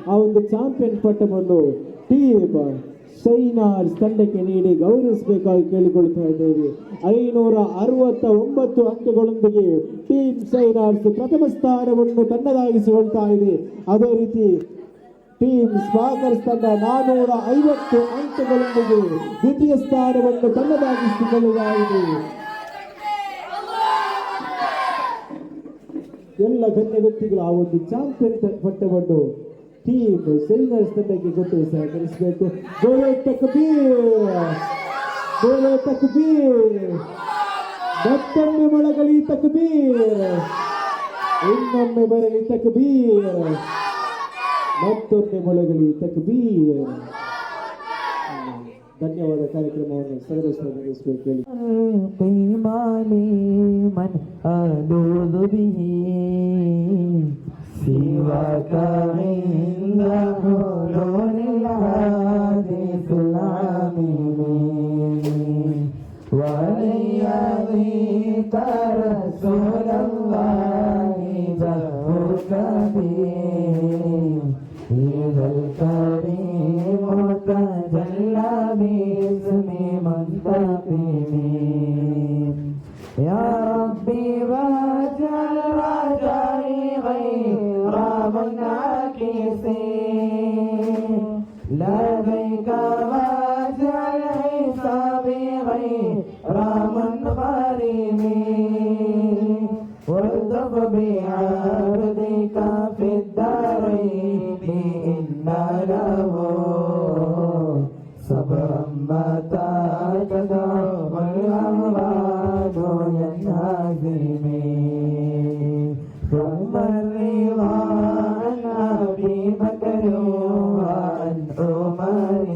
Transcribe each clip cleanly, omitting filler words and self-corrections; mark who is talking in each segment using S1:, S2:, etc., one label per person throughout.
S1: ಆ ಒಂದು ಚಾಂಪಿಯನ್ ಪಟ್ಟವನ್ನು ಟೀಮ್ ಸೈನಾರ್ಸ್ ತಂಡಕ್ಕೆ ನೀಡಿ ಗೌರವಿಸಬೇಕಾಗಿ ಕೇಳಿಕೊಳ್ತಾ ಇದ್ದೇವೆ. 569 ಅಂಕಗಳೊಂದಿಗೆ ಟೀಮ್ ಸೈನಾರ್ಸ್ ಪ್ರಥಮ ಸ್ಥಾನವನ್ನು ತನ್ನದಾಗಿಸಿಕೊಳ್ತಾ ಇದೆ. ಅದೇ ರೀತಿ ಟೀಮ್ ಸ್ಪಾರ್ಕರ್ಸ್ ತಂಡ 450 ಅಂಕಗಳೊಂದಿಗೆ ದ್ವಿತೀಯ ಸ್ಥಾನವನ್ನು ತನ್ನದಾಗಿಸಿಕೊಳ್ಳಲಾಗಿದೆ. ಎಲ್ಲ ಗಣ್ಯ ವ್ಯಕ್ತಿಗಳು ಆ ಒಂದು ಚಾಂಪಿಯನ್ ಪಟ್ಟವನ್ನು ಟೀಮ್ ಸೈನರ್ಸ್ ತಂಡಕ್ಕೆ ಕೊಟ್ಟು ಸಹಕರಿಸಬೇಕು. ಗೋಲೆ ತಕ್ಬೀರ್, ಮತ್ತೊಮ್ಮೆ ಮೊಳಗಲಿ ತಕ್ಬೀರ್, ಇನ್ನೊಮ್ಮೆ ಬರಲಿ ತಕ್ಬೀರ್, ಮತ್ತೊಮ್ಮೆ ಮೊಳಗಲಿ ತಕ್ಬೀರ್. ಧನ್ಯವಾದ. ಕಾರ್ಯಕ್ರಮವನ್ನು ಸಹಕರಿಸಬೇಕು.
S2: سواك عند حلول الحادث العميم وليضيق رسول الله جهرك به إذا الكريم تجلى باسم منتقم يا ربي واجعل رجائي غير منعكس لديك واجعل حسابي غير منغرم والطف بعبدك في الدارين إن له صبرا متى تدعو الأمراض ينهزم ثم الرضا عن أبي بكر وعن عمر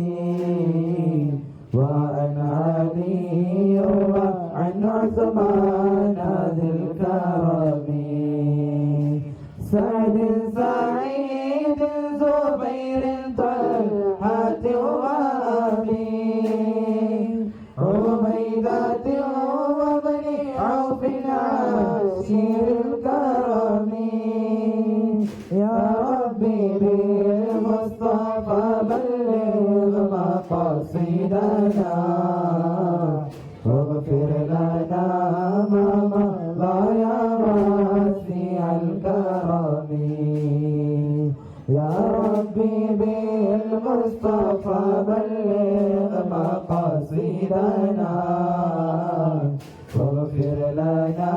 S2: وعن علي وعن عثمان ذي الكرم سعد سعيد زبير طلحة وأبي عبيدة وابن عوف عشير الكرم يا ربي بالمصطفى بلغ مقاصدنا واغفر لنا ما مضى يا واسع الكرم يا ربي بالمصطفى بلغ مقاصدنا واغفر لنا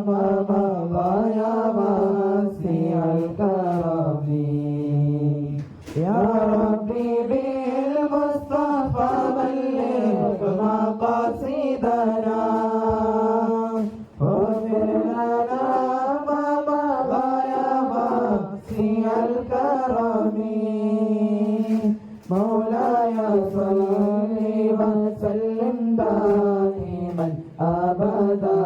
S2: ما مضى يا واسع الكرم يا ربي بالمصطفى بلغ مقاصدنا واغفر لنا ما مضى يا واسع الكرم مولاي صل وسلم دائما أبدا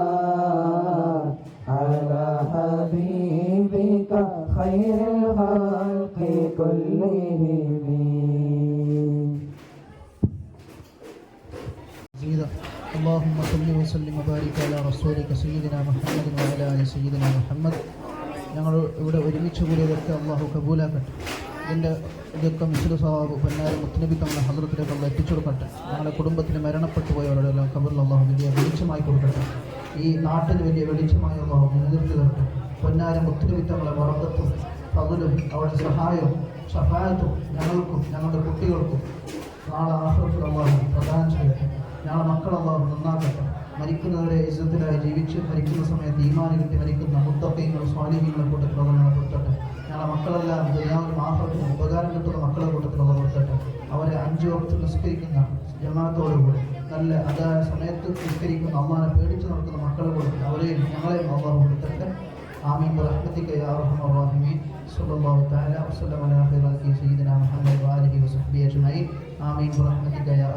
S2: على حبيبك خير الخلق كلهم.
S3: اللهم صل وسلم وبارك على رسولك سيدنا محمد وعلى آل سيدنا محمد. ഞങ്ങൾ ഇവിടെ ഒരുമിച്ച് കൂടിയതൊക്കെ അള്ളാഹു കബൂലാക്കട്ടെ. ഇതൊക്കെ മിശ്ര സ്വഭാവ പൊന്നാരി മുത്തനബി തങ്ങളുടെ ഹദ്റത്തിലേക്ക് അള്ളാഹ് എത്തിച്ചു കൊടുക്കട്ടെ. ഞങ്ങളുടെ കുടുംബത്തിൽ മരണപ്പെട്ടു പോയവരുടെ എല്ലാം ഖബറിൽ അള്ളാഹു വലിയ വെളിച്ചമായി കൊടുക്കട്ടെ. ഈ നാട്ടിൽ വലിയ വെളിച്ചമായി അള്ളാഹു നിലനിർത്തി തരട്ടെ. പൊന്നാരി മുത്തനബി തങ്ങളുടെ വർദ്ധത്തും ഫضലും അവരുടെ സഹായവും ഷഫാഅത്തും ഞങ്ങൾക്കും ഞങ്ങളുടെ കുട്ടികൾക്കും നാളെ ആഖിറത്തിൽ അള്ളാഹു പ്രദാനം ചെയ്യട്ടെ. ഞങ്ങളുടെ മക്കൾ അള്ളാഹു നന്നാക്കട്ടെ. മരിക്കുന്നവരെ ഇസ്സത്തിലായി ജീവിച്ച് മരിക്കുന്ന സമയത്ത് ഈമാൻ കിട്ടി മരിക്കുന്ന മുത്തഖീങ്ങളും സ്വാലിഹീങ്ങളും കൂട്ടത്തിൽ അള്ളാഹു പെടുത്തട്ടെ. ഞങ്ങളുടെ മക്കളെല്ലാം ദുനിയാവിലും ആഖിറത്തിലും ഉപകാരം കിട്ടുന്ന മക്കളെ കൂട്ടത്തിൽ അള്ളാഹു പെടുത്തട്ടെ. അവരെ 5 വക്ത് നിസ്കരിക്കുന്ന ജമാഅത്തോടുകൂടി നല്ല അതായ സമയത്ത് നിസ്കരിക്കുന്ന അള്ളാഹിനെ പേടിച്ച് നടക്കുന്ന മക്കളെ കൂട്ടത്തിൽ അവരെയും ഞങ്ങളെയും അള്ളാഹു പെടുത്തട്ടെ. ആമീൻ ബിറഹ്മതിക യാ അർഹമർ റഹീമീൻ. സ്വല്ലല്ലാഹു തആല വസല്ലമ അലാ ഖൈരി സയ്യിദിനാ മുഹമ്മദ് വആലിഹി വസഹ്ബിഹി അജ്മഈൻ. ആമീൻ ബിറഹ്മതിക യാ